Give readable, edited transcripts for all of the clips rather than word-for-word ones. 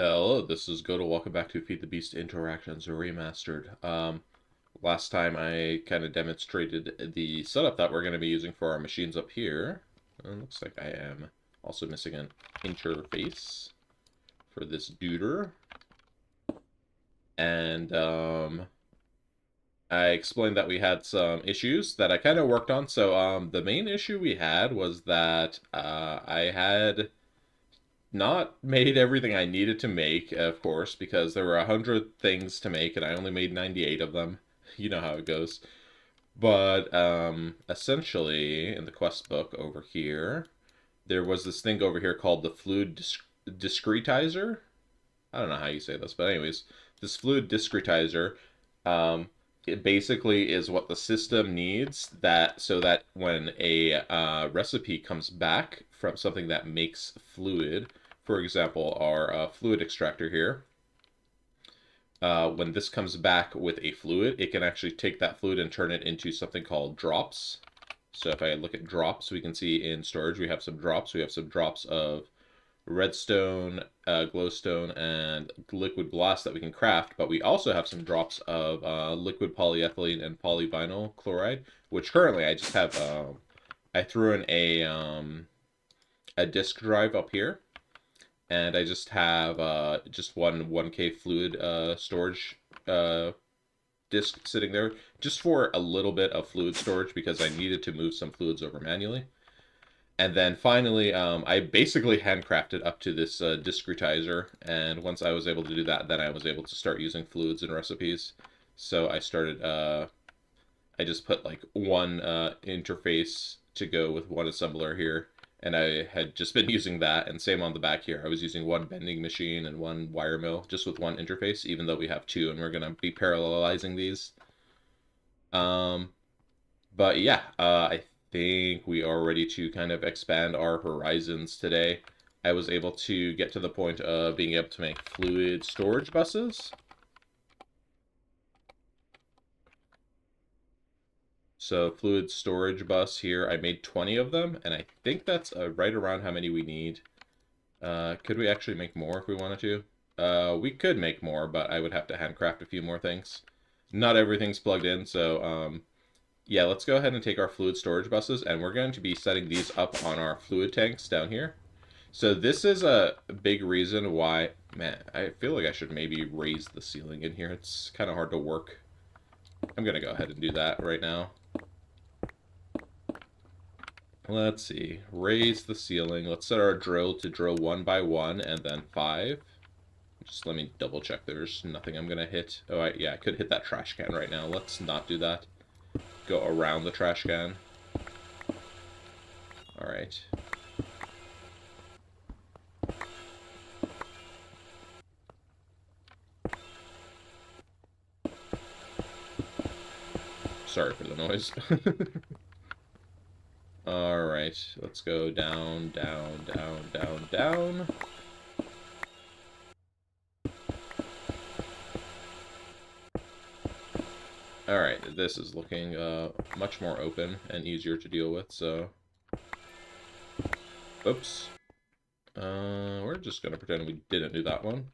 Hello, this is Goto. Welcome back to Feed the Beast Interactions Remastered. Last time I kind of demonstrated the setup that we're going to be using for our machines up here. Looks like I am also missing an interface for this duder. And I explained that we had some issues that I kind of worked on. So the main issue we had was that I had not made everything I needed to make, of course, because there were 100 things to make and I only made 98 of them. You know how it goes. But essentially, in the quest book over here, there was this thing over here called the fluid discretizer. I don't know how you say this, but anyways, this fluid discretizer, um, it basically is what the system needs that so that when a recipe comes back from something that makes fluid, for example, our fluid extractor here, when this comes back with a fluid, it can actually take that fluid and turn it into something called drops. So if I look at drops, we can see in storage we have some drops. We have some drops of redstone, glowstone, and liquid glass that we can craft, but we also have some drops of liquid polyethylene and polyvinyl chloride, which currently I just have. I threw in a disk drive up here, and I just have just one 1K fluid storage disk sitting there, just for a little bit of fluid storage because I needed to move some fluids over manually. And then finally, I basically handcrafted up to this discretizer, and once I was able to do that, then I was able to start using fluids in recipes. So I started, I just put like one interface to go with one assembler here, and I had just been using that, and same on the back here. I was using one bending machine and one wire mill, just with one interface, even though we have two, and we're going to be parallelizing these. Um, but yeah, I think we are ready to kind of expand our horizons today. I was able to get to the point of being able to make fluid storage buses. So fluid storage bus here, I made 20 of them, and I think that's right around how many we need. Could we actually make more if we wanted to? We could make more, but I would have to handcraft a few more things. Not everything's plugged in, so yeah, let's go ahead and take our fluid storage buses, and we're going to be setting these up on our fluid tanks down here. So this is a big reason why, man, I feel like I should maybe raise the ceiling in here. It's kind of hard to work. I'm going to go ahead and do that right now. Let's see, raise the ceiling. Let's set our drill to drill 1 by 1 and then 5. Just let me double check there's nothing I'm going to hit. Oh, yeah, I could hit that trash can right now. Let's not do that. Go around the trash can. All right. Sorry for the noise. All right, let's go down, down, down, down, down. All right, this is looking much more open and easier to deal with, so... Oops. We're just gonna pretend we didn't do that one.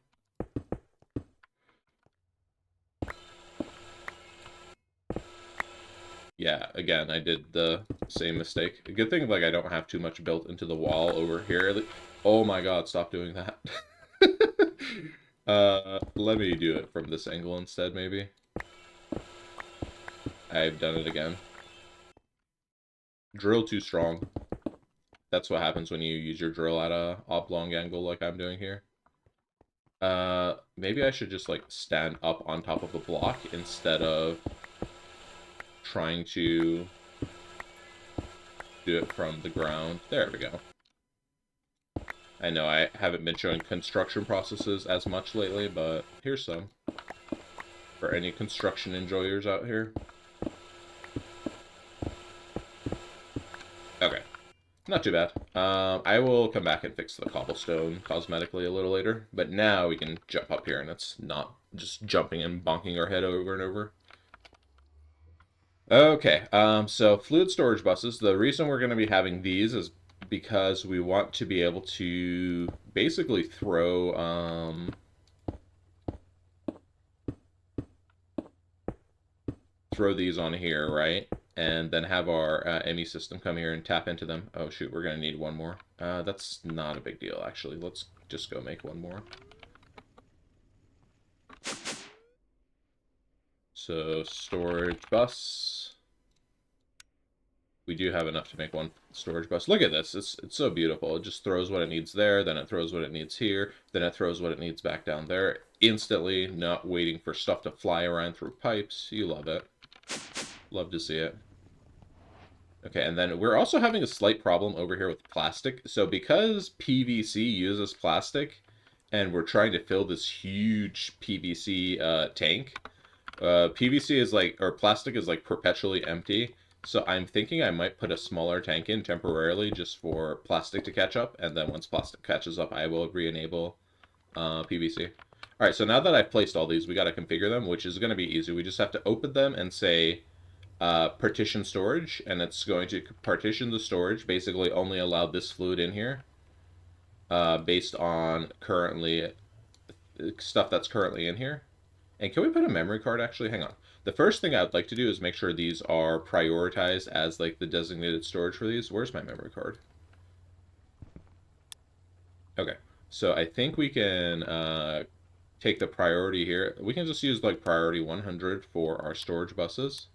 Yeah, again, I did the same mistake. A good thing, like, I don't have too much built into the wall over here. Oh my god, stop doing that. Let me do it from this angle instead, maybe. I've done it again. Drill too strong. That's what happens when you use your drill at a oblong angle like I'm doing here. Maybe I should just, like, stand up on top of a block instead of trying to do it from the ground. There we go. I know I haven't been showing construction processes as much lately, but here's some. For any construction enjoyers out here. Okay. Not too bad. I will come back and fix the cobblestone cosmetically a little later, but now we can jump up here and it's not just jumping and bonking our head over and over. Okay, so fluid storage buses, the reason we're going to be having these is because we want to be able to basically throw these on here, right? And then have our ME system come here and tap into them. Oh shoot, we're gonna need one more. That's not a big deal, actually. Let's just go make one more. So storage bus. We do have enough to make one storage bus. Look at this. It's so beautiful. It just throws what it needs there, then it throws what it needs here, then it throws what it needs back down there instantly, not waiting for stuff to fly around through pipes. You love it. Love to see it. Okay, and then we're also having a slight problem over here with plastic. So because PVC uses plastic, and we're trying to fill this huge PVC tank, PVC is like, or plastic is like perpetually empty. So I'm thinking I might put a smaller tank in temporarily just for plastic to catch up. And then once plastic catches up, I will re-enable PVC. All right, so now that I've placed all these, we got to configure them, which is going to be easy. We just have to open them and say partition storage, and it's going to partition the storage, basically only allow this fluid in here based on currently stuff that's currently in here. And can we put a memory card, actually? Hang on. The first thing I'd like to do is make sure these are prioritized as like the designated storage for these. Where's my memory card? Okay, so I think we can take the priority here. We can just use like priority 100 for our storage buses.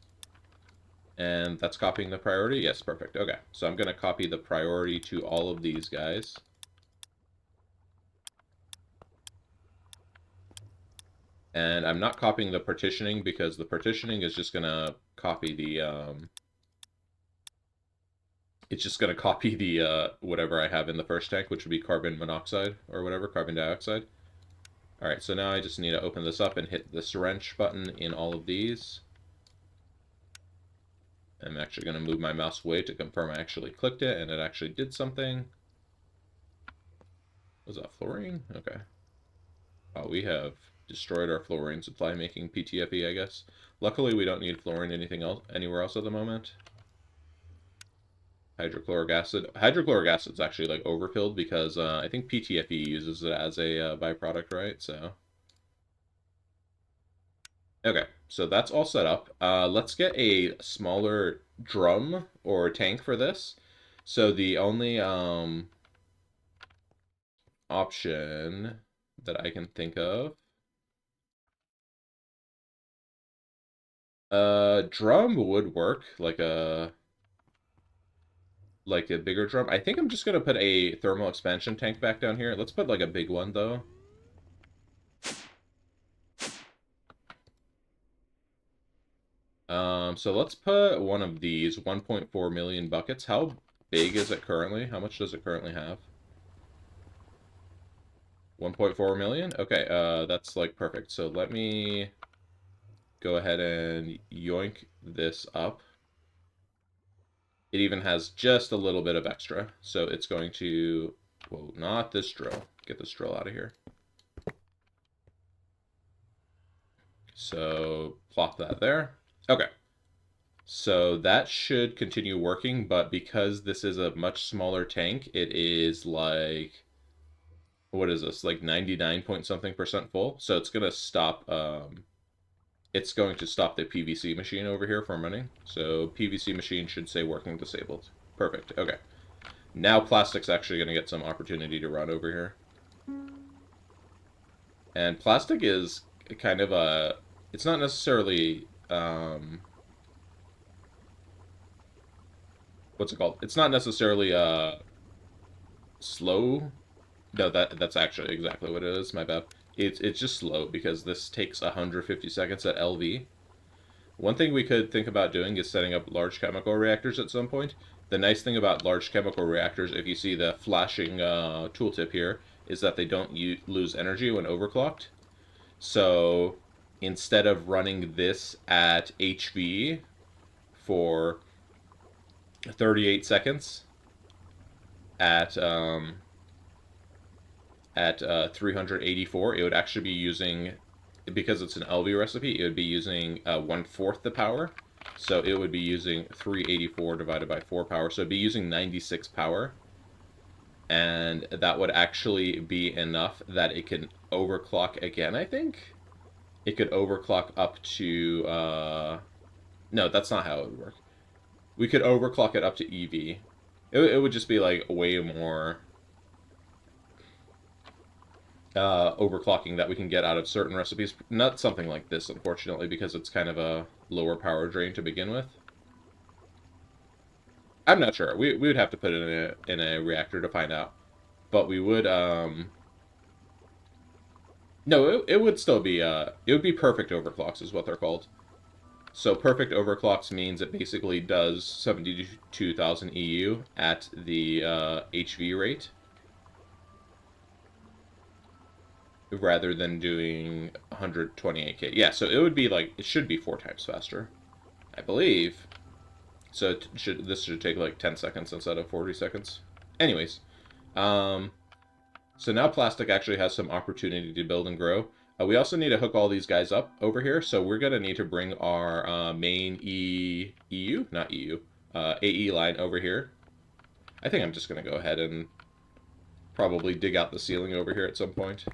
And that's copying the priority? Yes, perfect. Okay, so I'm going to copy the priority to all of these guys. And I'm not copying the partitioning because the partitioning is just going to copy the, it's just going to copy the, whatever I have in the first tank, which would be carbon monoxide or whatever, carbon dioxide. All right, so now I just need to open this up and hit this wrench button in all of these. I'm actually going to move my mouse away to confirm I actually clicked it and it actually did something. Was that fluorine? Okay. Oh, we have destroyed our fluorine supply, making PTFE, I guess. Luckily, we don't need fluorine anywhere else at the moment. Hydrochloric acid. Hydrochloric acid is actually like overfilled because I think PTFE uses it as a byproduct, right? So. Okay, so that's all set up. Let's get a smaller drum or tank for this. So the only option that I can think of, drum would work, like a bigger drum. I think I'm just gonna put a thermal expansion tank back down here. Let's put like a big one though. So let's put one of these 1.4 million buckets. How big is it currently? How much does it currently have? 1.4 million? Okay, that's like perfect. So let me go ahead and yoink this up. It even has just a little bit of extra. So it's going to, whoa, not this drill. Get this drill out of here. So plop that there. Okay. So that should continue working, but because this is a much smaller tank, it is like, what is this? Like 99 point something percent full. So it's going to stop, it's going to stop the PVC machine over here from running. So PVC machine should say working disabled. Perfect. Okay. Now plastic's actually going to get some opportunity to run over here. And plastic is kind of a, it's not necessarily, what's it called? It's not necessarily slow. No, that's actually exactly what it is. My bad. It's just slow because this takes 150 seconds at LV. One thing we could think about doing is setting up large chemical reactors at some point. The nice thing about large chemical reactors, if you see the flashing tooltip here, is that they don't lose energy when overclocked. So instead of running this at HV for 38 seconds at 384, it would actually be using, because it's an LV recipe, it would be using 1/4 the power. So it would be using 384 divided by 4 power. So it'd be using 96 power. and that would actually be enough that it can overclock again, I think. It could overclock up to, no, that's not how it would work. We could overclock it up to EV. It would just be like way more overclocking that we can get out of certain recipes. Not something like this, unfortunately, because it's kind of a lower power drain to begin with. I'm not sure. We would have to put it in a reactor to find out. But we would, no, it would still be, it would be perfect overclocks is what they're called. So perfect overclocks means it basically does 72,000 EU at the HV rate, rather than doing 128k. Yeah, so it would be like, it should be 4 times faster, I believe. So this should take like 10 seconds instead of 40 seconds. Anyways, so now plastic actually has some opportunity to build and grow. We also need to hook all these guys up over here, so we're going to need to bring our main AE line over here. I think I'm just going to go ahead and probably dig out the ceiling over here at some point.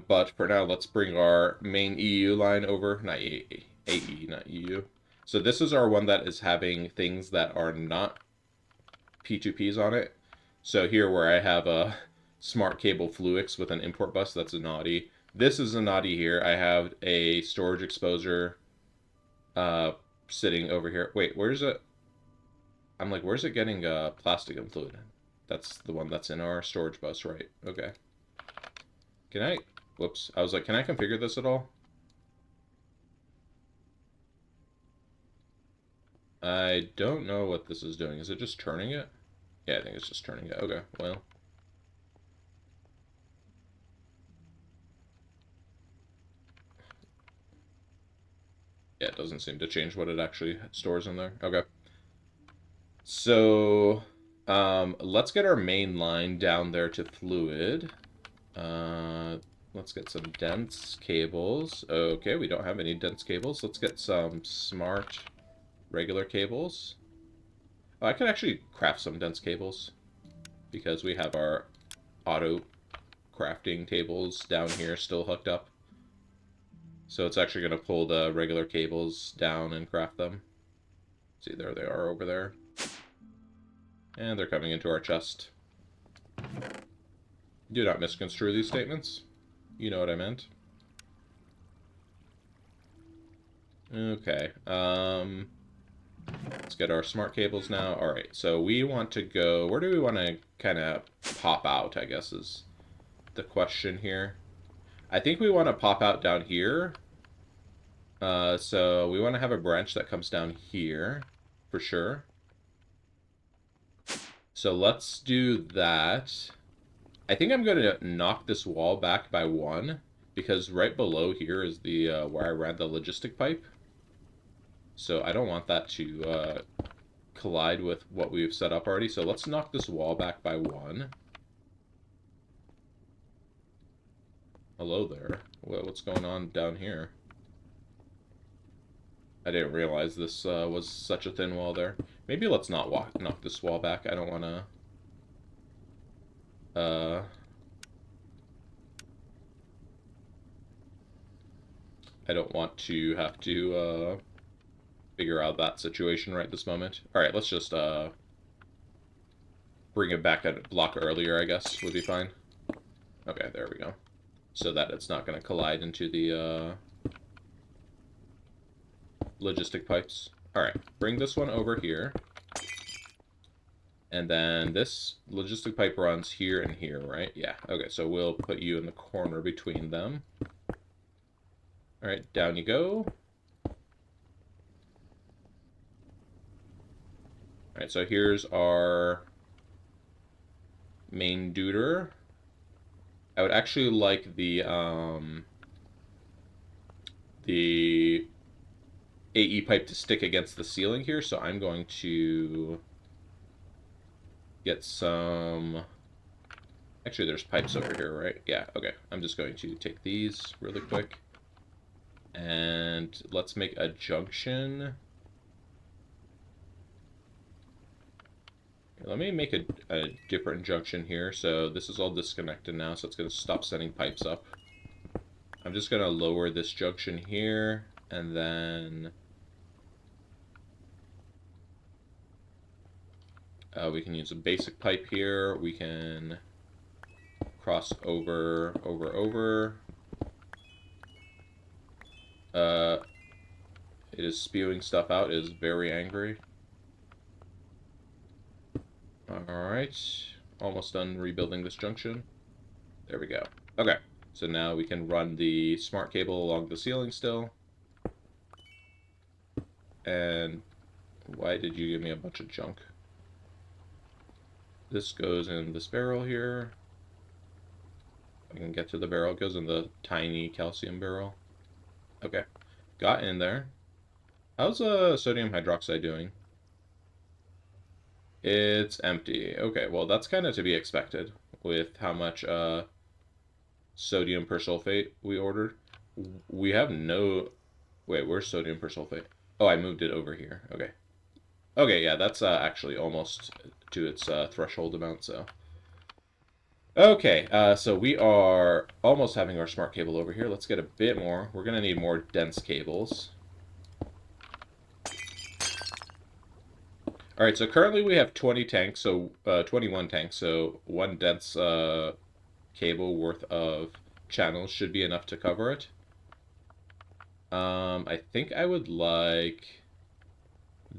But for now, let's bring our main EU line over. Not AE, not EU. So this is our one that is having things that are not P2Ps on it. So here where I have a smart cable Fluix with an import bus, that's a naughty. This is a naughty here. I have a storage exposer sitting over here. Wait, where's it? I'm like, where's it getting plastic and fluid? That's the one that's in our storage bus, right? Okay. Can I? Whoops. I was like, can I configure this at all? I don't know what this is doing. Is it just turning it? Yeah, I think it's just turning it. Okay, well. Yeah, it doesn't seem to change what it actually stores in there. Okay. So, let's get our main line down there to fluid. Let's get some dense cables. Okay, we don't have any dense cables. Let's get some smart regular cables. Oh, I could actually craft some dense cables because we have our auto crafting tables down here still hooked up. So it's actually going to pull the regular cables down and craft them. See, there they are over there. And they're coming into our chest. Do not misconstrue these statements. You know what I meant. Okay. Let's get our smart cables now. Alright, so we want to go... Where do we want to kind of pop out, I guess, is the question here. I think we want to pop out down here. So we want to have a branch that comes down here, for sure. So let's do that. I think I'm going to knock this wall back by 1, because right below here is the where I ran the logistic pipe. So I don't want that to collide with what we've set up already. So let's knock this wall back by 1. Hello there. What's going on down here? I didn't realize this was such a thin wall there. Maybe let's not knock this wall back. I don't want to... I don't want to have to figure out that situation right this moment. Alright, let's just bring it back a block earlier, I guess, would be fine. Okay, there we go. So that it's not going to collide into the logistic pipes. Alright, bring this one over here. And then this logistic pipe runs here and here, right? Yeah, okay, so we'll put you in the corner between them. Alright, down you go. Alright, so here's our main duder. I would actually like the AE pipe to stick against the ceiling here, so I'm going to get some... Actually, there's pipes over here, right? Yeah, okay. I'm just going to take these really quick. And let's make a junction. Let me make a different junction here. So this is all disconnected now, so it's going to stop sending pipes up. I'm just going to lower this junction here, and then we can use a basic pipe here. We can cross over. It is spewing stuff out. It is very angry. Alright. Almost done rebuilding this junction. There we go. Okay. So now we can run the smart cable along the ceiling still. And why did you give me a bunch of junk? This goes in this barrel here. I can get to the barrel. It goes in the tiny calcium barrel. Okay. Got in there. How's sodium hydroxide doing? It's empty. Okay, well, that's kind of to be expected with how much sodium persulfate we ordered. We have no... Wait, where's sodium persulfate? Oh, I moved it over here. Okay. Okay, yeah, that's actually almost to its threshold amount, so... Okay, so we are almost having our smart cable over here. Let's get a bit more. We're going to need more dense cables. All right, so currently we have 20 tanks, so 21 tanks, so one dense cable worth of channels should be enough to cover it. I think I would like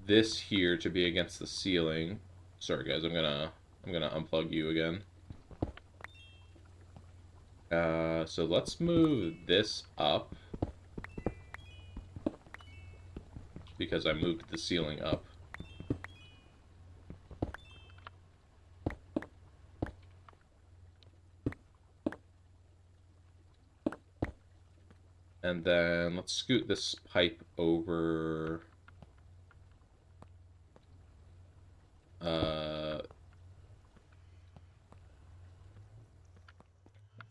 this here to be against the ceiling. Sorry guys, I'm gonna unplug you again. So let's move this up because I moved the ceiling up. And then let's scoot this pipe over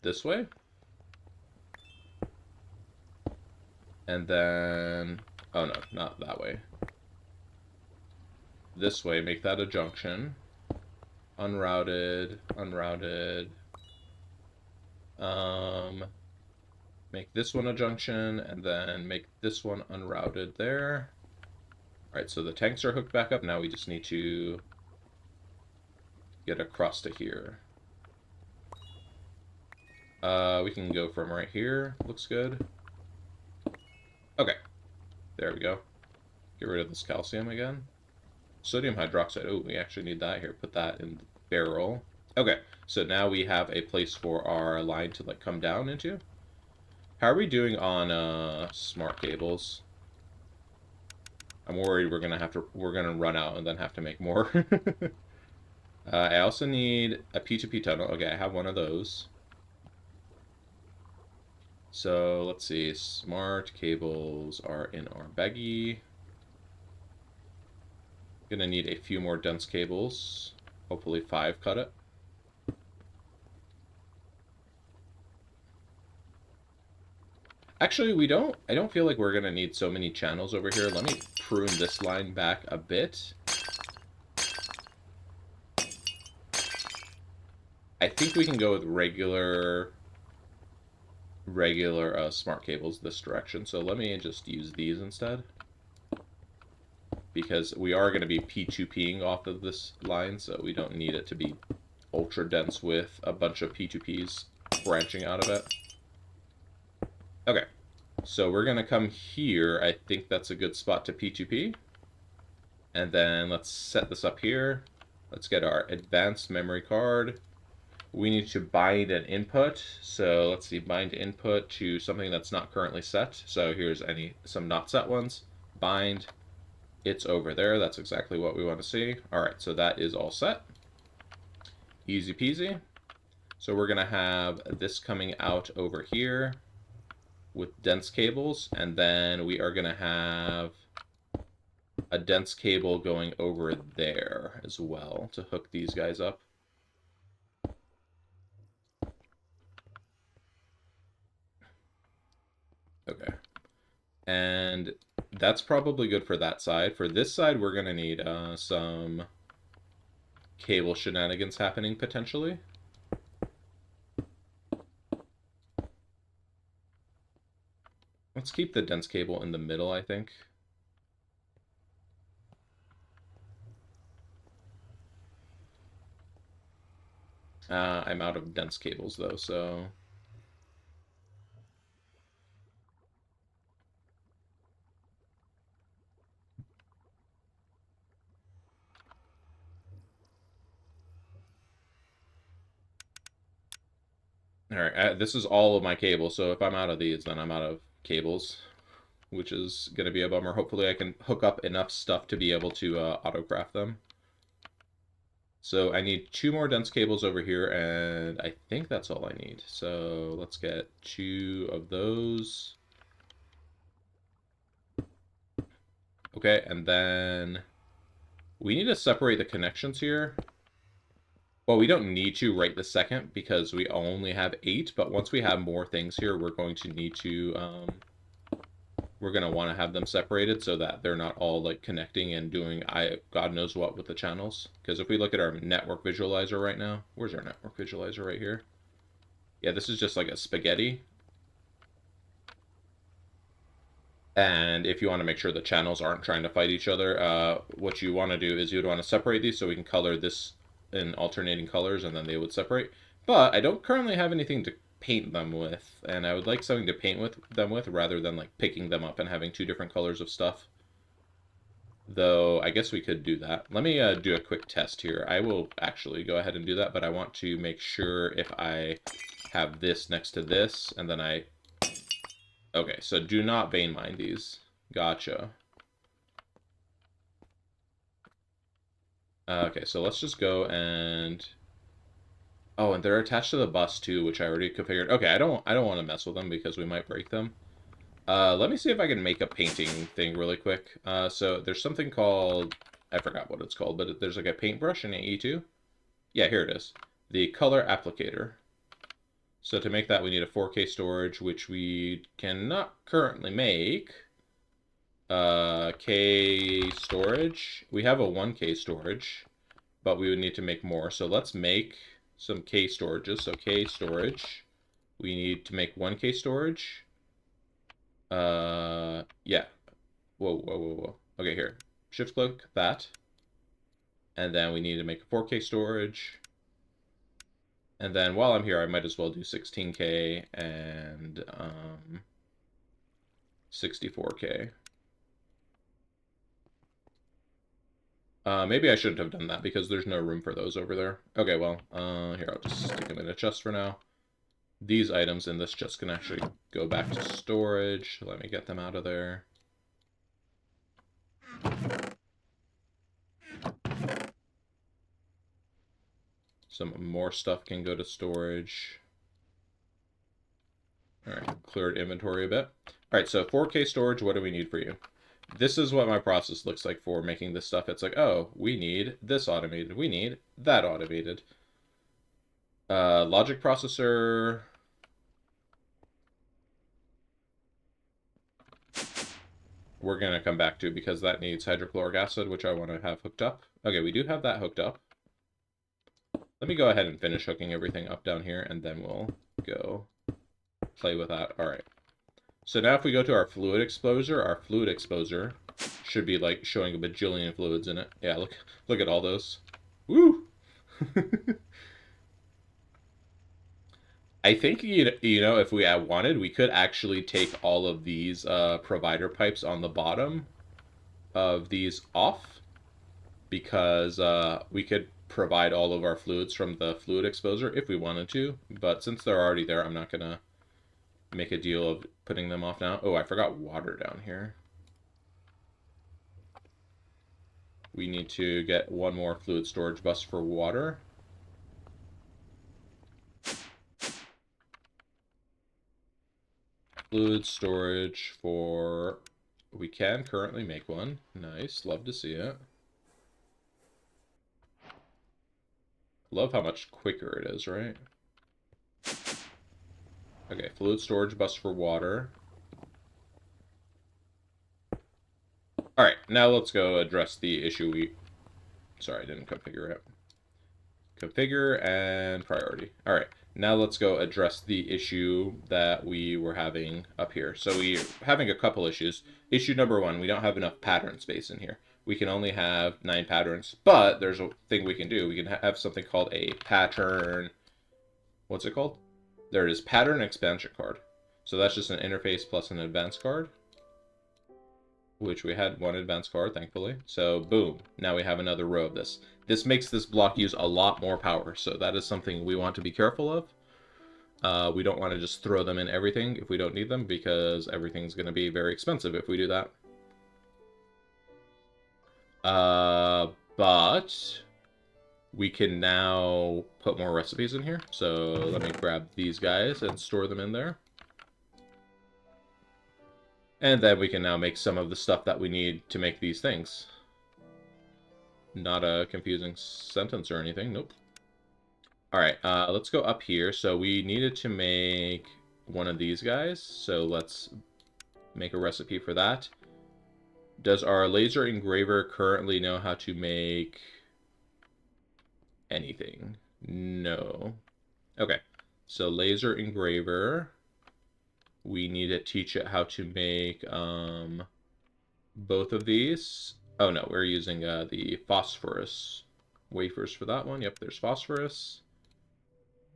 this way. And then, oh no, not that way. This way, make that a junction. Unrouted. Make this one a junction, and then make this one unrouted there. Alright, so the tanks are hooked back up. Now we just need to get across to here. We can go from right here. Looks good. Okay. There we go. Get rid of this calcium again. Sodium hydroxide. Oh, we actually need that here. Put that in the barrel. Okay, so now we have a place for our line to like come down into. How are we doing on smart cables? I'm worried we're gonna run out and then have to make more. I also need a P2P tunnel. Okay, I have one of those. So let's see. Smart cables are in our baggie. Gonna need a few more dense cables. Hopefully 5 cut it. Actually, I don't feel like we're gonna need so many channels over here. Let me prune this line back a bit. I think we can go with regular smart cables this direction. So let me just use these instead. Because we are going to be P2Ping off of this line, so we don't need it to be ultra dense with a bunch of P2Ps branching out of it. Okay, so we're going to come here. I think that's a good spot to P2P. And then let's set this up here. Let's get our advanced memory card. We need to bind an input. So let's see, bind input to something that's not currently set. So here's some not set ones. Bind. It's over there. That's exactly what we want to see. All right, so that is all set. Easy peasy. So we're going to have this coming out over here with dense cables, and then we are going to have a dense cable going over there as well to hook these guys up. Okay. And that's probably good for that side. For this side, we're going to need some cable shenanigans happening potentially. Let's keep the dense cable in the middle, I think. I'm out of dense cables though, so... Alright, this is all of my cables, so if I'm out of these, then I'm out of cables, which is going to be a bummer. Hopefully I can hook up enough stuff to be able to autograph them. So I need 2 more dense cables over here, and I think that's all I need. So let's get 2 of those. Okay, and then we need to separate the connections here. Well, we don't need to right this second because we only have 8, but once we have more things here, we're going to need to, we're going to want to have them separated so that they're not all like connecting and doing God knows what with the channels. Because if we look at our network visualizer right now, where's our network visualizer right here? Yeah, this is just like a spaghetti. And if you want to make sure the channels aren't trying to fight each other, what you want to do is you would want to separate these so we can color this in alternating colors and then they would separate. But I don't currently have anything to paint them with, and I would like something to paint them with rather than like picking them up and having 2 different colors of stuff. Though I guess we could do that. Let me do a quick test here. I will actually go ahead and do that, but I want to make sure if I have this next to this and then I... Okay, so do not vein mine these. Gotcha. Okay, so let's just go and... Oh, and they're attached to the bus too, which I already configured. Okay, I don't want to mess with them because we might break them. Let me see if I can make a painting thing really quick. So there's something called... I forgot what it's called, but there's like a paintbrush in AE2. Yeah, here it is. The color applicator. So to make that, we need a 4K storage, which we cannot currently make. K storage. We have a 1K storage, but we would need to make more. So let's make some K storages. So K storage. We need to make 1K storage. Yeah. Whoa. Okay, here. Shift click that. And then we need to make a 4K storage. And then while I'm here, I might as well do 16K and 64K. Maybe I shouldn't have done that because there's no room for those over there. Okay, well, here, I'll just stick them in a chest for now. These items in this chest can actually go back to storage. Let me get them out of there. Some more stuff can go to storage. All right, cleared inventory a bit. All right, so 4K storage, what do we need for you? This is what my process looks like for making this stuff. It's like, oh, we need this automated. We need that automated. Logic processor. We're going to come back to because that needs hydrochloric acid, which I want to have hooked up. Okay, we do have that hooked up. Let me go ahead and finish hooking everything up down here, and then we'll go play with that. All right. So now if we go to our fluid exposure should be like showing a bajillion fluids in it. Yeah, look at all those. Woo! I think, you know, if we had wanted, we could actually take all of these provider pipes on the bottom of these off because we could provide all of our fluids from the fluid exposure if we wanted to. But since they're already there, I'm not going to make a deal of putting them off now. Oh, I forgot water down here. We need to get 1 more fluid storage bus for water. Fluid storage for... We can currently make one. Nice. Love to see it. Love how much quicker it is, right? Okay, fluid storage bus for water. Alright, now let's go address the issue we... Sorry, I didn't configure it. Configure and priority. All right, now let's go address the issue that we were having up here. So we're having a couple issues. Issue number one, we don't have enough pattern space in here. We can only have 9 patterns, but there's a thing we can do. We can have something called a pattern. What's it called? There it is, pattern expansion card. So that's just an interface plus an advanced card, which we had one advanced card, thankfully. So boom, now we have another row of this. This makes this block use a lot more power, so that is something we want to be careful of. We don't want to just throw them in everything if we don't need them, because everything's going to be very expensive if we do that. But we can now put more recipes in here. So let me grab these guys and store them in there. And then we can now make some of the stuff that we need to make these things. Not a confusing sentence or anything. Nope. All right, let's go up here. So we needed to make one of these guys. So let's make a recipe for that. Does our laser engraver currently know how to make anything? No. Okay, so laser engraver. We need to teach it how to make both of these. Oh no, we're using the phosphorus wafers for that one. Yep, there's phosphorus.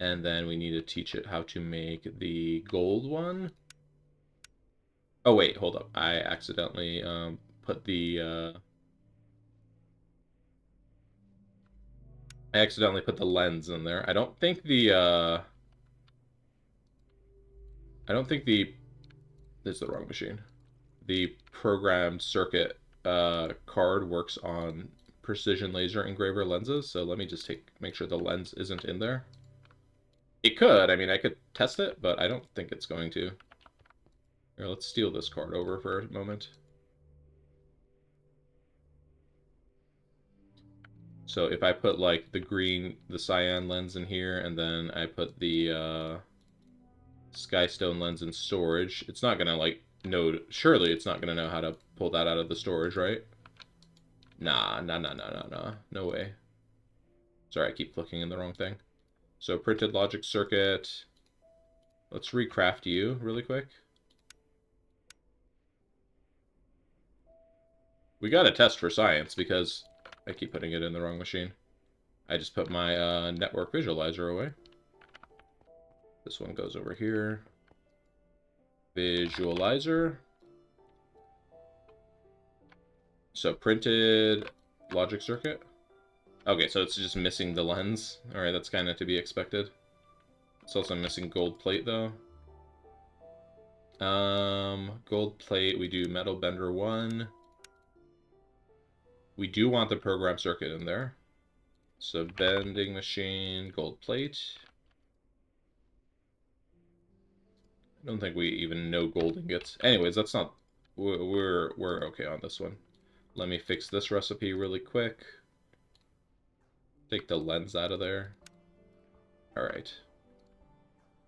And then we need to teach it how to make the gold one. Oh wait, hold up. I accidentally put the lens in there. I don't think the this is the wrong machine. The programmed circuit card works on precision laser engraver lenses, so let me just make sure the lens isn't in there. It could. I mean, I could test it, but I don't think it's going to. Here, let's steal this card over for a moment. So if I put like the cyan lens in here, and then I put the Skystone lens in storage, it's not gonna like know. Surely it's not gonna know how to pull that out of the storage, right? Nah, no way. Sorry, I keep clicking in the wrong thing. So printed logic circuit. Let's recraft you really quick. We got a test for science because I keep putting it in the wrong machine. I just put my network visualizer away. This one goes over here. Visualizer. So printed logic circuit. Okay, so it's just missing the lens. Alright, that's kind of to be expected. It's also missing gold plate, though. Gold plate, we do metal bender 1. We do want the program circuit in there. So bending machine, gold plate. I don't think we even know gold ingots. Anyways, that's not... We're okay on this one. Let me fix this recipe really quick. Take the lens out of there. Alright.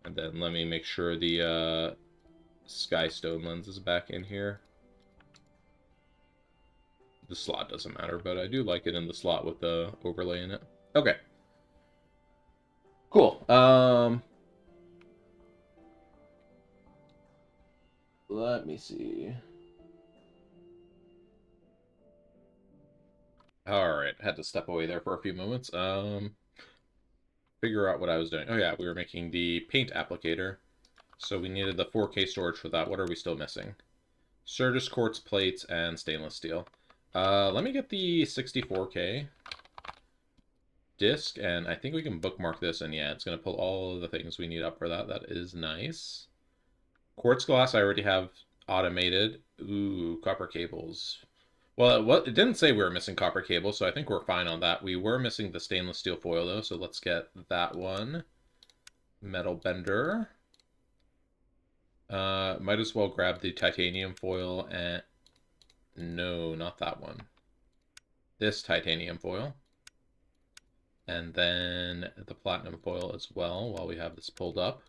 And then let me make sure the Skystone lens is back in here. The slot doesn't matter, but I do like it in the slot with the overlay in it. Okay. Cool. Let me see. Alright, had to step away there for a few moments. Figure out what I was doing. Oh yeah, we were making the paint applicator. So we needed the 4K storage for that. What are we still missing? Certus quartz plates and stainless steel. Let me get the 64K disc, and I think we can bookmark this, and yeah, it's going to pull all of the things we need up for that. That is nice. Quartz glass I already have automated. Ooh, copper cables. Well, it didn't say we were missing copper cables, so I think we're fine on that. We were missing the stainless steel foil, though, so let's get that one. Metal bender. Might as well grab the titanium foil and... No, not that one. This titanium foil. And then the platinum foil as well, while we have this pulled up.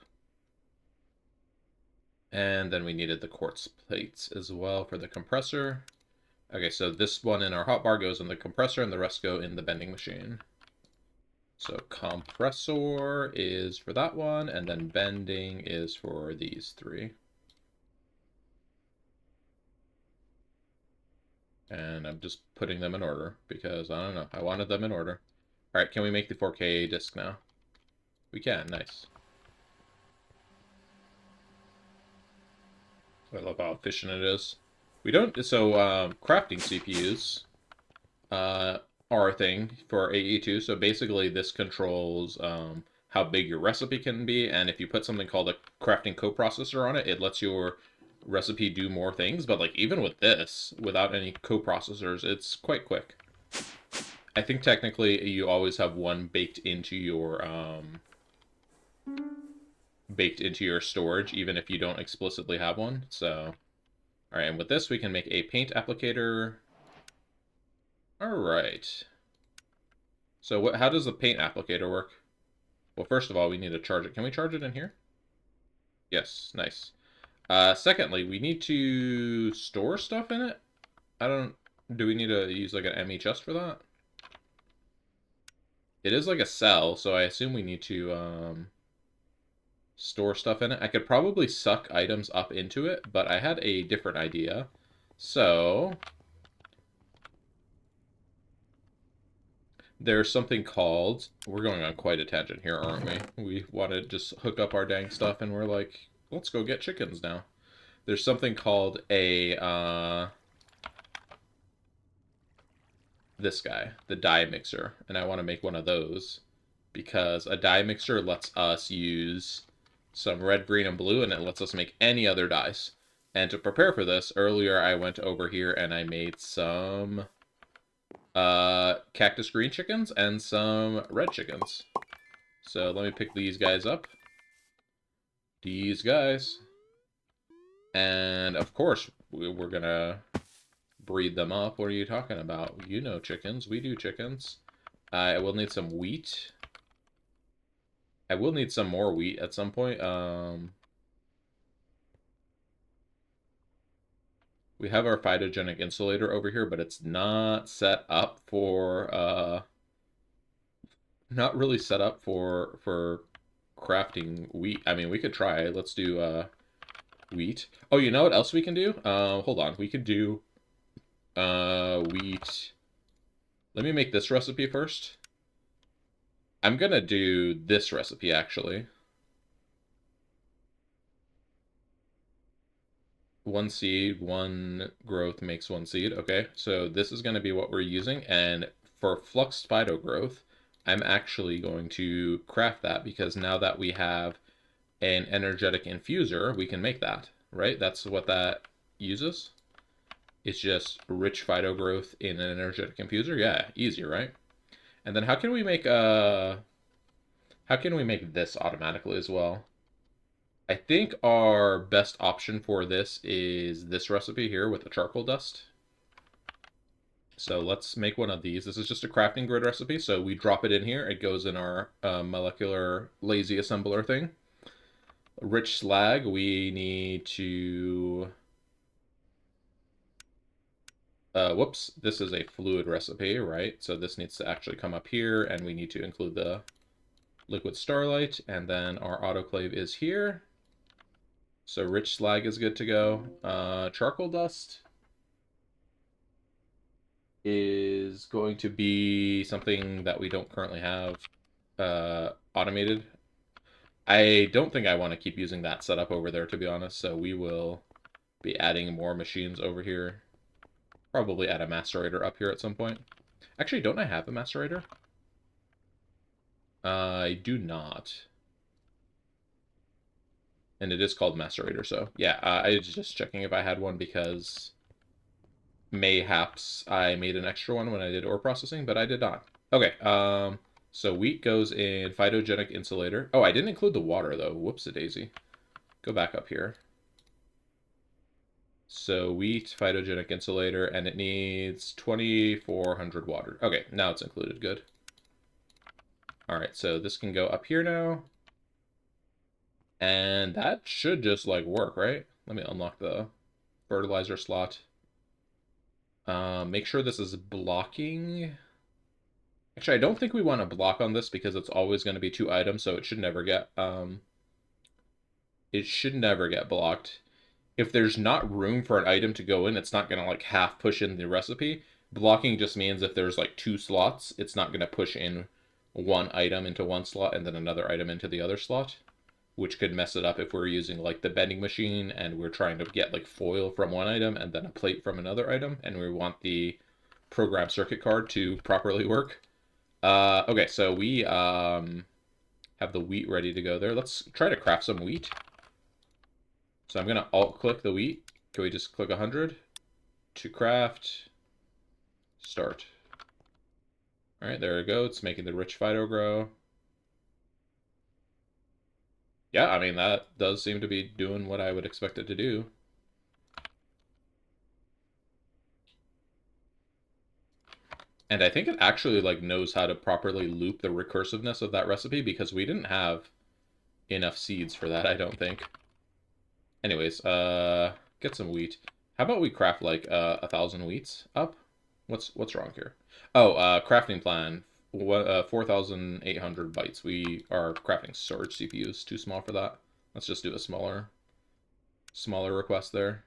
And then we needed the quartz plates as well for the compressor. Okay, so this one in our hotbar goes in the compressor, and the rest go in the bending machine. So compressor is for that one, and then bending is for these three. And I'm just putting them in order because I don't know. I wanted them in order. All right, can we make the 4K disc now? We can, nice. I love how efficient it is. We don't, so crafting CPUs are a thing for AE2. So basically this controls how big your recipe can be. And if you put something called a crafting coprocessor on it, it lets your recipe do more things. But like even with this, without any coprocessors, it's quite quick. I think technically you always have one baked into your storage, even if you don't explicitly have one. So, all right, and with this we can make a paint applicator. All right. So what? How does the paint applicator work? Well, first of all, we need to charge it. Can we charge it in here? Yes, nice. Secondly, we need to store stuff in it. I don't. Do we need to use like an ME chest for that? It is like a cell, so I assume we need to store stuff in it. I could probably suck items up into it, but I had a different idea. So there's something called, we're going on quite a tangent here, aren't we? We want to just hook up our dang stuff and we're like, let's go get chickens now. There's something called a, this guy, the dye mixer, and I want to make one of those because a dye mixer lets us use some red, green, and blue, and it lets us make any other dyes. And to prepare for this, earlier I went over here and I made some cactus green chickens and some red chickens. So let me pick these guys up. These guys. And of course, we're gonna breed them up. What are you talking about? You know chickens. We do chickens. I will need some wheat. I will need some more wheat at some point. We have our phytogenic insulator over here, but it's not set up for not really set up for crafting wheat. I mean, we could try. Let's do wheat. Oh, you know what else we can do? Hold on. We could do wheat. Let me make this recipe first. I'm gonna do this recipe actually. One seed, one growth makes one seed. Okay, so this is gonna be what we're using, and for fluxed phyto growth, I'm actually going to craft that because now that we have an energetic infuser, we can make that, right? That's what that uses. It's just rich phyto growth in an energetic infuser. Yeah, easy, right? And then how can we make this automatically as well? I think our best option for this is this recipe here with the charcoal dust. So let's make one of these. This is just a crafting grid recipe. So we drop it in here. It goes in our molecular lazy assembler thing. Rich slag, we need to... whoops, this is a fluid recipe, right? So this needs to actually come up here, and we need to include the liquid starlight, and then our autoclave is here. So rich slag is good to go. Charcoal dust is going to be something that we don't currently have automated. I don't think I want to keep using that setup over there, to be honest, so we will be adding more machines over here. Probably add a macerator up here at some point. Actually, don't I have a macerator? I do not. And it is called macerator, so yeah, I was just checking if I had one because mayhaps I made an extra one when I did ore processing, but I did not. Okay, so wheat goes in phytogenic insulator. Oh, I didn't include the water though. Whoops-a-daisy. Go back up here. So wheat, phytogenic insulator, and it needs 2,400 water. Okay, now it's included. Good. All right, so this can go up here now. And that should just like work, right? Let me unlock the fertilizer slot. Make sure this is blocking. Actually, I don't think we want to block on this because it's always going to be 2 items, so it should never get blocked. If there's not room for an item to go in, it's not going to like half push in the recipe. Blocking just means if there's like 2 slots, it's not going to push in one item into one slot and then another item into the other slot, which could mess it up if we're using like the bending machine and we're trying to get like foil from one item and then a plate from another item, and we want the program circuit card to properly work. Okay, so we have the wheat ready to go there. Let's try to craft some wheat. So I'm gonna alt click the wheat. Can we just click 100 to craft? Start. All right, there we go. It's making the rich Fido grow. Yeah, I mean, that does seem to be doing what I would expect it to do. And I think it actually like knows how to properly loop the recursiveness of that recipe because we didn't have enough seeds for that, I don't think. Anyways, get some wheat. How about we craft like 1,000 wheats up? What's wrong here? Oh, crafting plan. 4,800 bytes. We are crafting storage CPUs. Too small for that. Let's just do a smaller request there.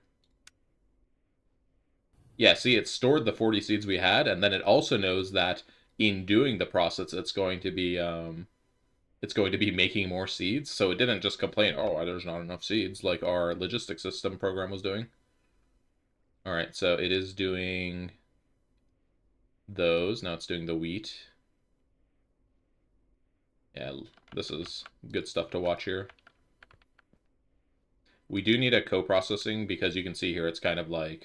Yeah, see, it stored the 40 seeds we had, and then it also knows that in doing the process, it's going to be making more seeds. So it didn't just complain, oh, there's not enough seeds, like our logistics system program was doing. All right, so it is doing those. Now it's doing the wheat. Yeah, this is good stuff to watch here. We do need a co-processing because you can see here it's kind of like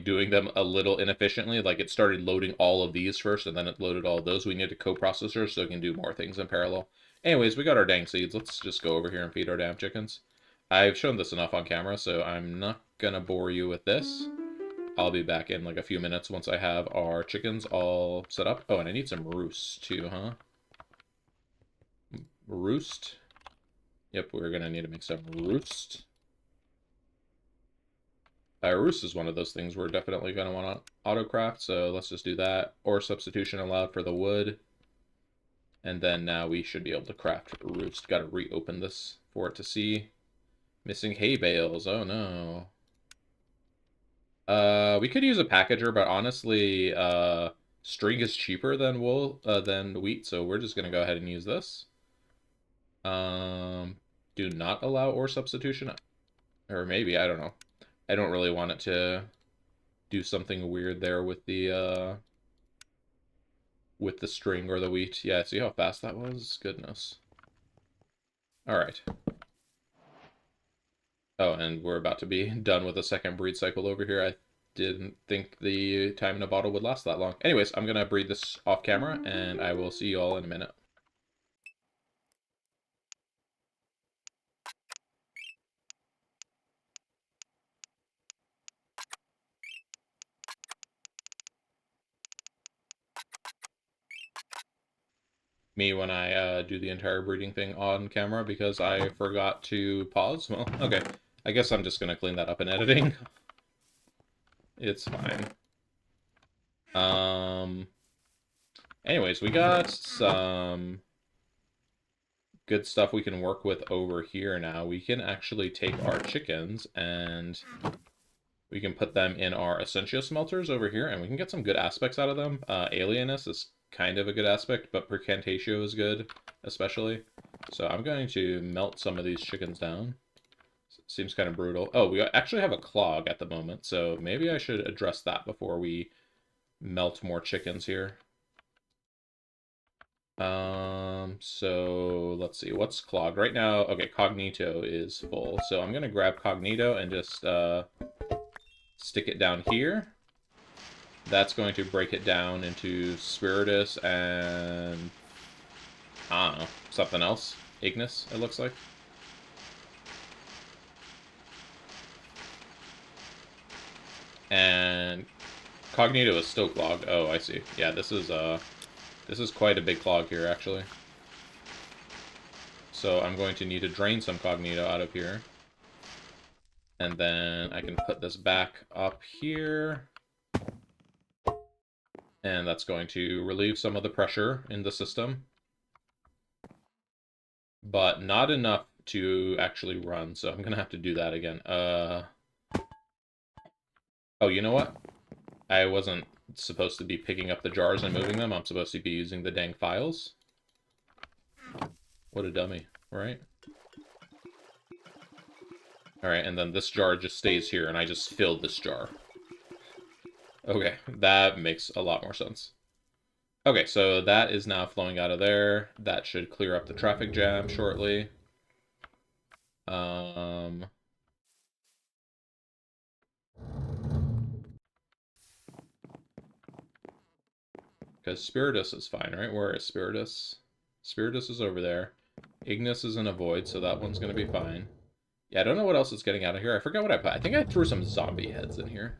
doing them a little inefficiently. Like it started loading all of these first and then it loaded all of those. We need a co-processor so it can do more things in parallel. Anyways, we got our dang seeds. Let's just go over here and feed our damn chickens. I've shown this enough on camera, so I'm not gonna bore you with this. I'll be back in like a few minutes once I have our chickens all set up. Oh, and I need some roost too, huh? Roost. Yep, we're gonna need to make some roost. Roost is one of those things we're definitely going to want to auto-craft, so let's just do that. Or substitution allowed for the wood. And then now we should be able to craft roost. Got to reopen this for it to see. Missing hay bales. Oh no. We could use a packager, but honestly, string is cheaper than than wheat, so we're just going to go ahead and use this. Do not allow ore substitution. Or maybe, I don't know. I don't really want it to do something weird there with the string or the wheat. Yeah, see how fast that was? Goodness. All right. Oh, and we're about to be done with the second breed cycle over here. I didn't think the time in a bottle would last that long. Anyways, I'm gonna breed this off camera, and I will see you all in a minute. Me when I do the entire breeding thing on camera because I forgot to pause. Well, okay. I guess I'm just gonna clean that up in editing. It's fine. Anyways, we got some good stuff we can work with over here now. We can actually take our chickens and we can put them in our Essentia smelters over here, and we can get some good aspects out of them. Alienus is kind of a good aspect, but Percantatio is good, especially. So I'm going to melt some of these chickens down. Seems kind of brutal. Oh, we actually have a clog at the moment, so maybe I should address that before we melt more chickens here. So let's see, what's clogged right now? Okay, Cognito is full, so I'm gonna grab Cognito and just stick it down here. That's going to break it down into Spiritus and I don't know, something else. Ignis, it looks like. And Cognito is still clogged. Oh, I see. Yeah, this is quite a big clog here, actually. So I'm going to need to drain some Cognito out of here. And then I can put this back up here. And that's going to relieve some of the pressure in the system, but not enough to actually run. So I'm going to have to do that again. Oh, you know what? I wasn't supposed to be picking up the jars and moving them. I'm supposed to be using the dang files. What a dummy, right? Alright, and then this jar just stays here, and I just filled this jar. Okay, that makes a lot more sense. Okay, so that is now flowing out of there. That should clear up the traffic jam shortly. Because Spiritus is fine, right? Where is Spiritus? Spiritus is over there. Ignis is in a void, so that one's going to be fine. Yeah, I don't know what else is getting out of here. I forgot what I put. I think I threw some zombie heads in here.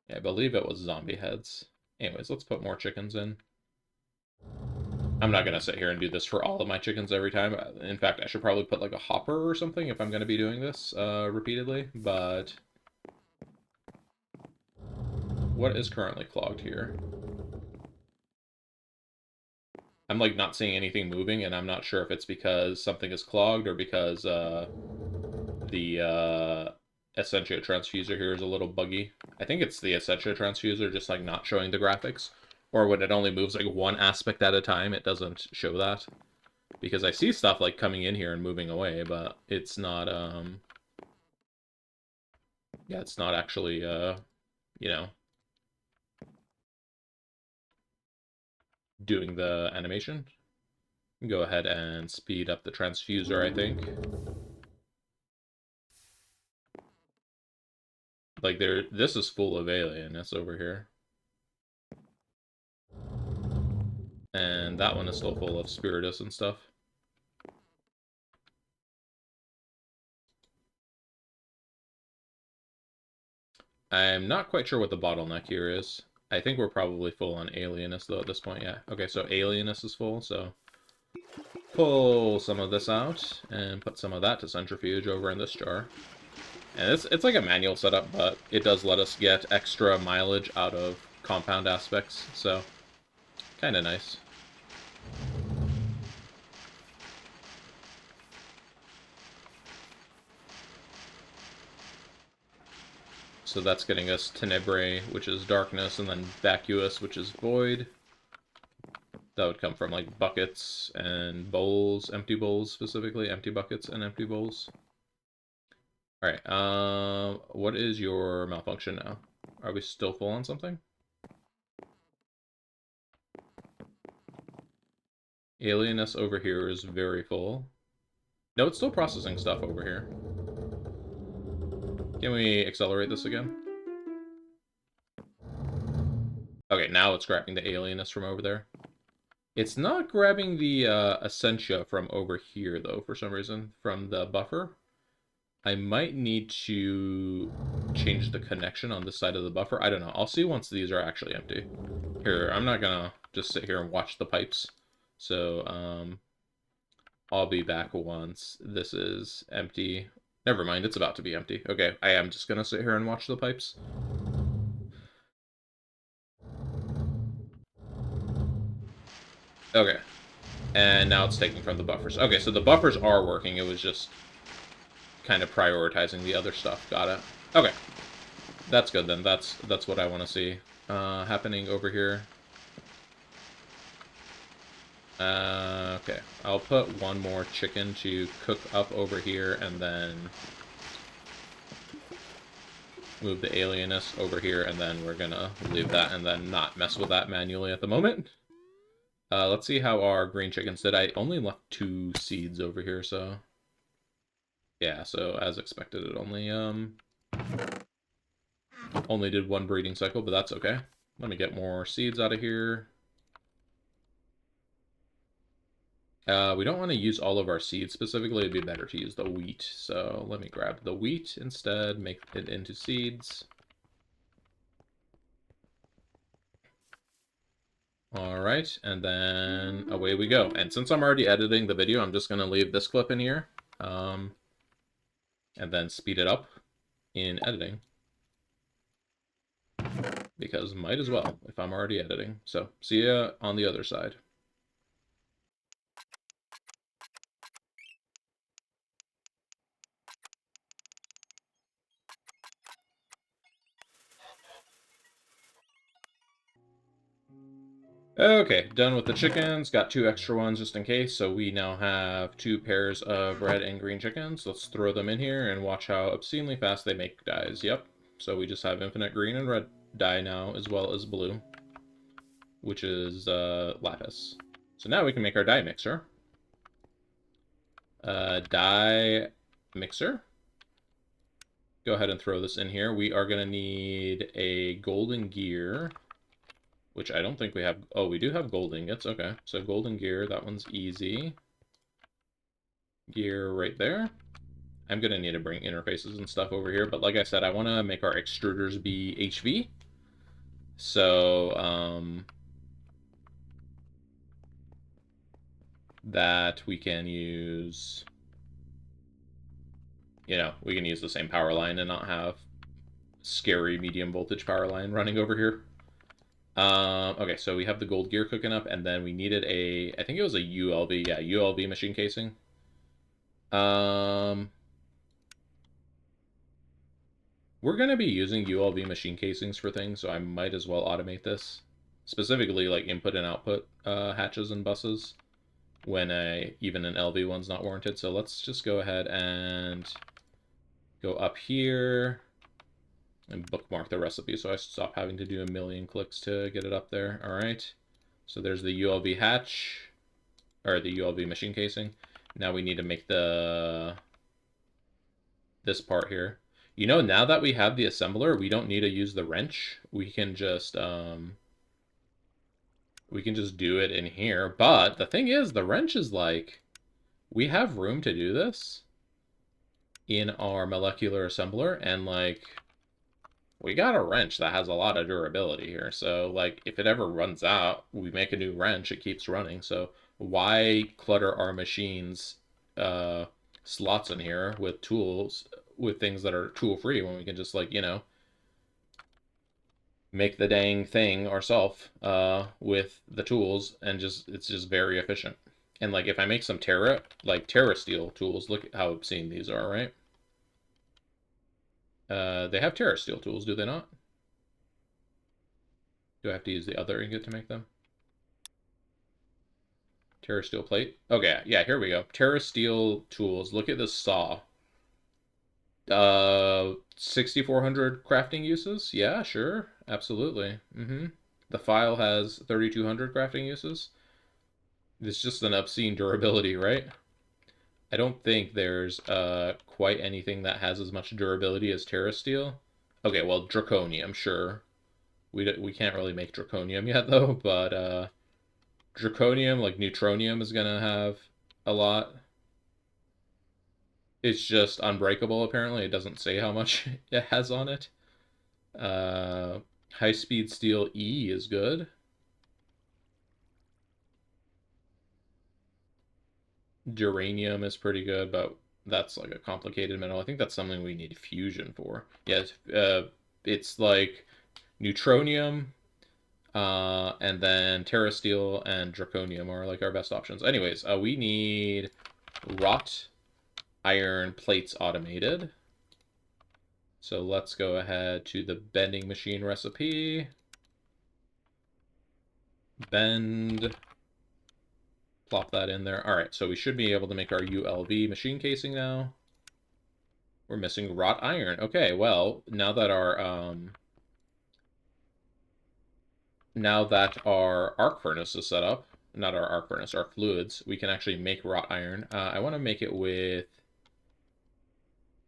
Yeah, I believe it was zombie heads. Anyways, let's put more chickens in. I'm not going to sit here and do this for all of my chickens every time. In fact, I should probably put like a hopper or something if I'm going to be doing this repeatedly. But what is currently clogged here? I'm like not seeing anything moving, and I'm not sure if it's because something is clogged or because the Essentia transfuser here is a little buggy. I think it's the Essentia transfuser just like not showing the graphics. Or when it only moves like one aspect at a time, it doesn't show that. Because I see stuff like coming in here and moving away, but it's not, yeah, it's not actually, you know, doing the animation. Go ahead and speed up the transfuser, I think. Like this is full of alienness over here. And that one is still full of Spiritus and stuff. I'm not quite sure what the bottleneck here is. I think we're probably full on alienness though at this point, yeah. Okay, so alienness is full, so pull some of this out and put some of that to centrifuge over in this jar. And it's like a manual setup, but it does let us get extra mileage out of compound aspects, so kind of nice. So that's getting us Tenebrae, which is darkness, and then Vacuous, which is void. That would come from like buckets and bowls, empty bowls specifically, empty buckets and empty bowls. All right, what is your malfunction now? Are we still full on something? Alienness over here is very full. No, it's still processing stuff over here. Can we accelerate this again? Okay, now it's grabbing the alienness from over there. It's not grabbing the Essentia from over here, though, for some reason, from the buffer. I might need to change the connection on this side of the buffer. I don't know. I'll see once these are actually empty. Here, I'm not gonna just sit here and watch the pipes. So, I'll be back once this is empty. Never mind, it's about to be empty. Okay, I am just gonna sit here and watch the pipes. Okay. And now it's taking from the buffers. Okay, so the buffers are working. It was just kind of prioritizing the other stuff. Got it. Okay. That's good then. That's what I want to see happening over here. Okay. I'll put one more chicken to cook up over here and then move the alienness over here, and then we're gonna leave that and then not mess with that manually at the moment. Let's see how our green chickens did. I only left 2 seeds over here, so yeah, so as expected, it only did 1 breeding cycle, but that's okay. Let me get more seeds out of here. We don't want to use all of our seeds specifically. It'd be better to use the wheat. So let me grab the wheat instead, make it into seeds. All right, and then away we go. And since I'm already editing the video, I'm just going to leave this clip in here and then speed it up in editing. because might as well if I'm already editing. So see ya on the other side. Okay, done with the chickens. Got 2 extra ones just in case. So we now have 2 pairs of red and green chickens. Let's throw them in here and watch how obscenely fast they make dyes. Yep. So we just have infinite green and red dye now, as well as blue, which is lapis. So now we can make our dye mixer. Dye mixer. Go ahead and throw this in here. We are going to need a golden gear, which I don't think we have. Oh, we do have gold ingots. Okay, so golden gear, that one's easy. Gear right there. I'm going to need to bring interfaces and stuff over here, but like I said, I want to make our extruders be HV. So, that we can use, you know, we can use the same power line and not have scary medium voltage power line running over here. Okay, so we have the gold gear cooking up, and then we needed a, I think it was a ULV, yeah, ULV machine casing. We're going to be using ULV machine casings for things, so I might as well automate this. Specifically, like input and output hatches and buses, when even an LV one's not warranted. So let's just go ahead and go up here and bookmark the recipe so I stop having to do a million clicks to get it up there. All right. So there's the ULV hatch, or the ULV machine casing. Now we need to make this part here. You know, now that we have the assembler, we don't need to use the wrench. We can just do it in here. But the thing is, the wrench is like, we have room to do this in our molecular assembler, and like, we got a wrench that has a lot of durability here. So like, if it ever runs out, we make a new wrench, it keeps running. So why clutter our machines slots in here with tools, with things that are tool free, when we can just, like, you know, make the dang thing ourselves with the tools, and just, it's just very efficient. And like, if I make some Terra steel tools, look at how obscene these are, right? They have Terra steel tools, do they not? Do I have to use the other ingot to make them? Terra steel plate. Okay, yeah, here we go. Terra steel tools. Look at this saw. 6,400 crafting uses. Yeah, sure, absolutely. The file has 3,200 crafting uses. It's just an obscene durability, right? I don't think there's quite anything that has as much durability as Terra steel. Okay, well, draconium, sure. We can't really make draconium yet though, but draconium, like neutronium, is gonna have a lot. It's just unbreakable, apparently. It doesn't say how much it has on it. High-speed steel E is good. Duranium is pretty good, but that's like a complicated metal. I think that's something we need fusion for. Yeah, it's like neutronium, and then Terra Steel and Draconium are like our best options. Anyways, we need wrought iron plates automated. So let's go ahead to the bending machine recipe. Bend. Plop that in there. All right, so we should be able to make our ULV machine casing now. We're missing wrought iron. Okay, well, now that our arc furnace is set up, not our arc furnace, our fluids, we can actually make wrought iron. I want to make it with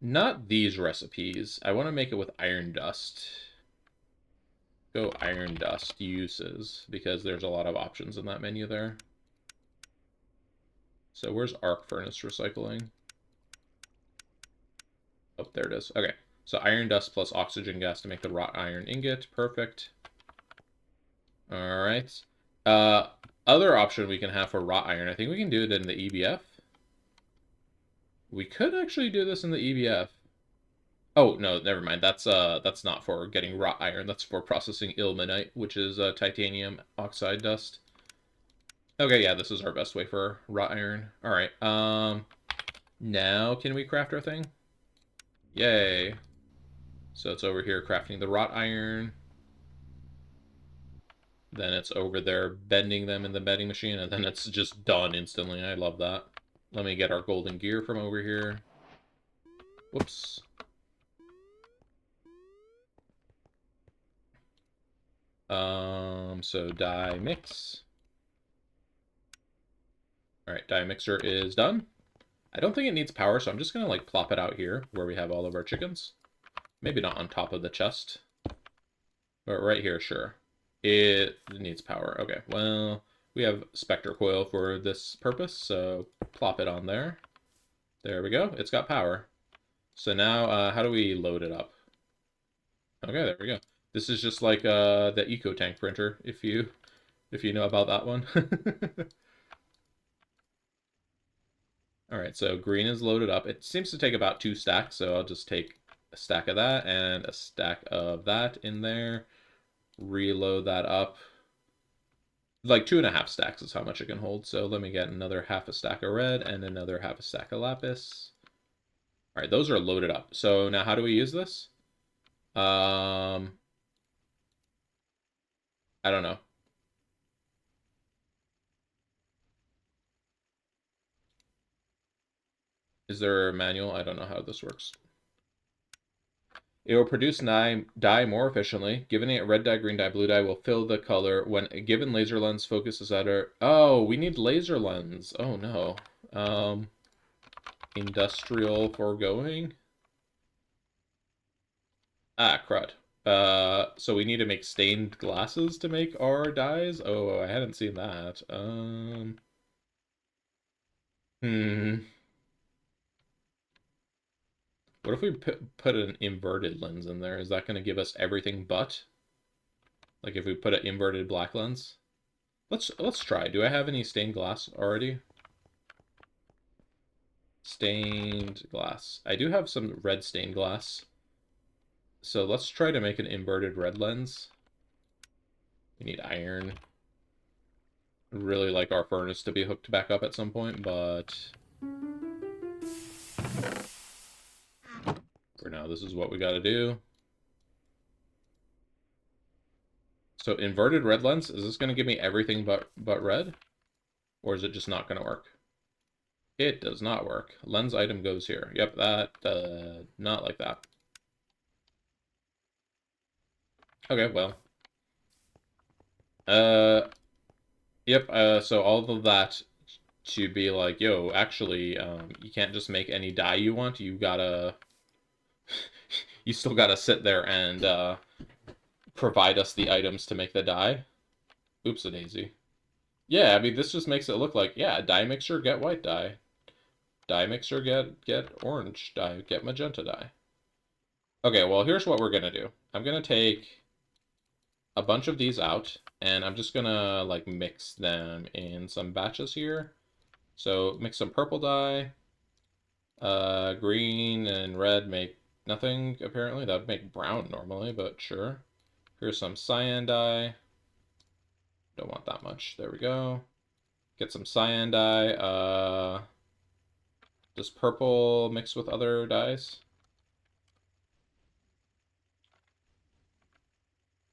not these recipes. I want to make it with iron dust. Go iron dust uses, because there's a lot of options in that menu there. So where's arc furnace recycling? Oh, there it is. Okay, so iron dust plus oxygen gas to make the wrought iron ingot. Perfect. All right. Other option we can have for wrought iron, I think we can do it in the EBF. We could actually do this in the EBF. Oh, no, never mind. That's not for getting wrought iron. That's for processing ilmenite, which is titanium oxide dust. Okay, yeah, this is our best way for wrought iron. All right. Now can we craft our thing? Yay. So it's over here crafting the wrought iron. Then it's over there bending them in the bending machine, and then it's just done instantly. I love that. Let me get our golden gear from over here. Whoops. So dye mix. All right, dye mixer is done. I don't think it needs power, so I'm just gonna like plop it out here where we have all of our chickens. Maybe not on top of the chest, but right here, sure. It needs power. Okay, well, we have Spectre Coil for this purpose, so plop it on there. There we go. It's got power. So now, how do we load it up? Okay, there we go. This is just like the Eco Tank printer, if you know about that one. All right, so green is loaded up. It seems to take about 2 stacks, so I'll just take a stack of that and a stack of that in there. Reload that up. Like 2.5 stacks is how much it can hold. So let me get another half a stack of red and another half a stack of lapis. All right, those are loaded up. So now how do we use this? I don't know. Is there a manual? I don't know how this works. It will produce dye more efficiently. Giving it red dye, green dye, blue dye will fill the color. When a given laser lens focuses at our... Oh, we need laser lens. Oh, no. Industrial foregoing? Ah, crud. So we need to make stained glasses to make our dyes? Oh, I hadn't seen that. Hmm. What if we put an inverted lens in there? Is that going to give us everything but? Like if we put an inverted black lens? Let's try. Do I have any stained glass already? Stained glass. I do have some red stained glass. So let's try to make an inverted red lens. We need iron. I'd really like our furnace to be hooked back up at some point, but for now, this is what we got to do. So inverted red lens, is this going to give me everything but red? Or is it just not going to work? It does not work. Lens item goes here. Yep, that, not like that. Okay, well. Yep, so all of that to be like, yo, actually, you can't just make any dye you want. You gotta, you still gotta sit there and, provide us the items to make the dye. Oops a daisy. Yeah, I mean, this just makes it look like, yeah, dye mixture, get white dye. Dye mixture, get orange dye, get magenta dye. Okay, well, here's what we're gonna do. I'm gonna take a bunch of these out, and I'm just gonna, like, mix them in some batches here. So, mix some purple dye. Green and red make nothing, apparently. That would make brown normally, but sure. Here's some cyan dye. Don't want that much. There we go. Get some cyan dye. Does purple mix with other dyes?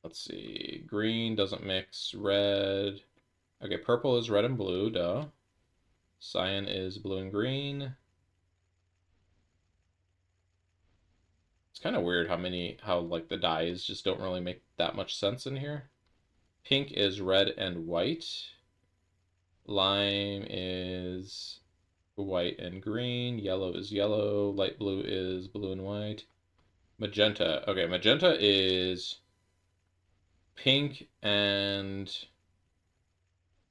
Let's see. Green doesn't mix. Red. Okay, purple is red and blue, duh. Cyan is blue and green. It's kind of weird how like the dyes just don't really make that much sense in here. Pink is red and white. Lime is white and green. Yellow is yellow. Light blue is blue and white. Magenta. Okay, magenta is pink and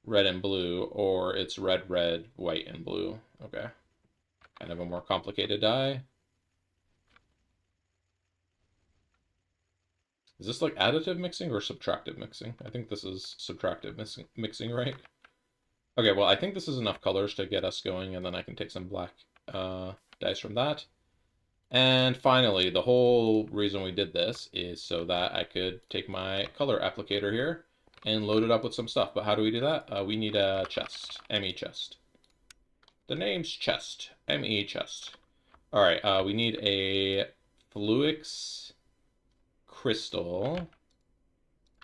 red and blue, or it's red, red, white, and blue. Okay. Kind of a more complicated dye. Is this like additive mixing or subtractive mixing? I think this is subtractive mixing, right? Okay, well, I think this is enough colors to get us going, and then I can take some black dyes from that. And finally, the whole reason we did this is so that I could take my color applicator here and load it up with some stuff. But how do we do that? We need a chest, ME chest. The name's chest, ME chest. All right, we need a Fluix crystal.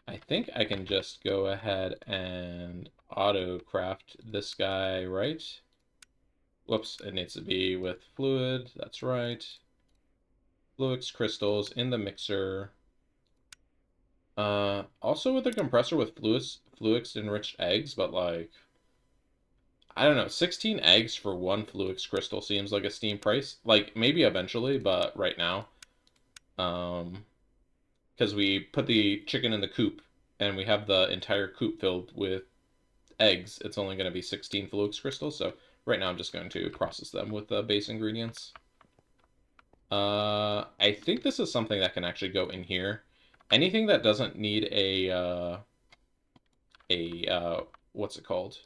I think I can just go ahead and auto craft this guy, right? Whoops, it needs to be with fluid. That's right. Fluix crystals in the mixer. Also with the compressor with Fluix enriched eggs, but like, I don't know, 16 eggs for one Fluix crystal seems like a steam price. Like, maybe eventually, but right now, because we put the chicken in the coop and we have the entire coop filled with eggs, it's only going to be 16 Fluix crystals. So right now I'm just going to process them with the base ingredients. I think this is something that can actually go in here. Anything that doesn't need what's it called?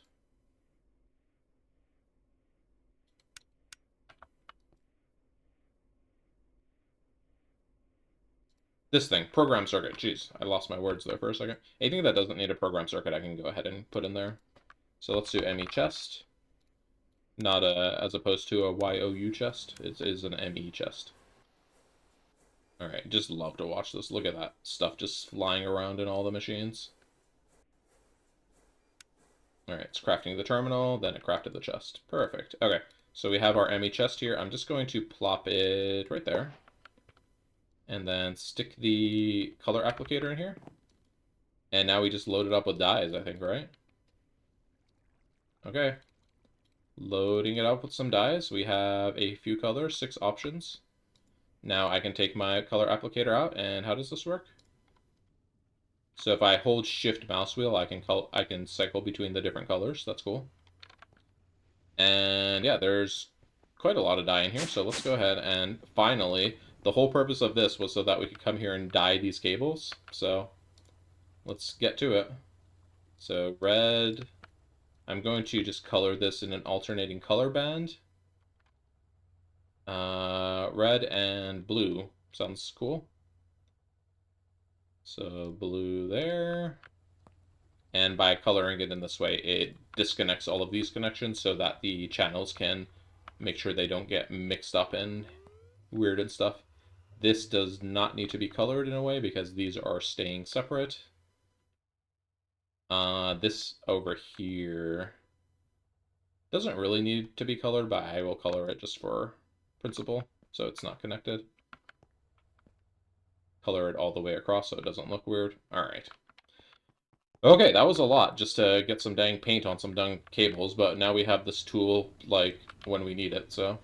This thing, program circuit. Jeez, I lost my words there for a second. Anything that doesn't need a program circuit, I can go ahead and put in there. So let's do ME chest. Not as opposed to a YOU chest. It is an ME chest. Alright, just love to watch this. Look at that stuff just flying around in all the machines. Alright, it's crafting the terminal, then it crafted the chest. Perfect. Okay, so we have our ME chest here. I'm just going to plop it right there. And then stick the color applicator in here. And now we just load it up with dyes, I think, right? Okay. Loading it up with some dyes. We have a few colors, 6 options. Now I can take my color applicator out, and how does this work? So if I hold shift mouse wheel, I can cycle between the different colors. That's cool. And yeah, there's quite a lot of dye in here, so let's go ahead and finally, the whole purpose of this was so that we could come here and dye these cables. So let's get to it. So red, I'm going to just color this in an alternating color band. Red and blue sounds cool. So blue there. And by coloring it in this way, it disconnects all of these connections so that the channels can make sure they don't get mixed up and weird and stuff. This does not need to be colored in a way because these are staying separate. This over here doesn't really need to be colored, but I will color it just for principle, so it's not connected. Color it all the way across so it doesn't look weird. All right. Okay, that was a lot just to get some dang paint on some dang cables, but now we have this tool, like, when we need it, so.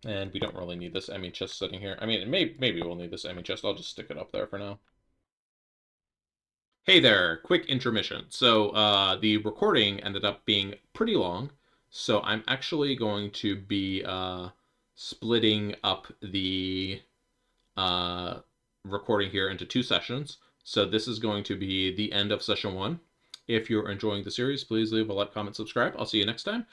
And we don't really need this ME chest sitting here. I mean, maybe we'll need this ME chest. I'll just stick it up there for now. Hey there, quick intermission. So, the recording ended up being pretty long, so I'm actually going to be, splitting up the, recording here into 2 sessions. So this is going to be the end of session 1. If you're enjoying the series, please leave a like, comment, subscribe. I'll see you next time.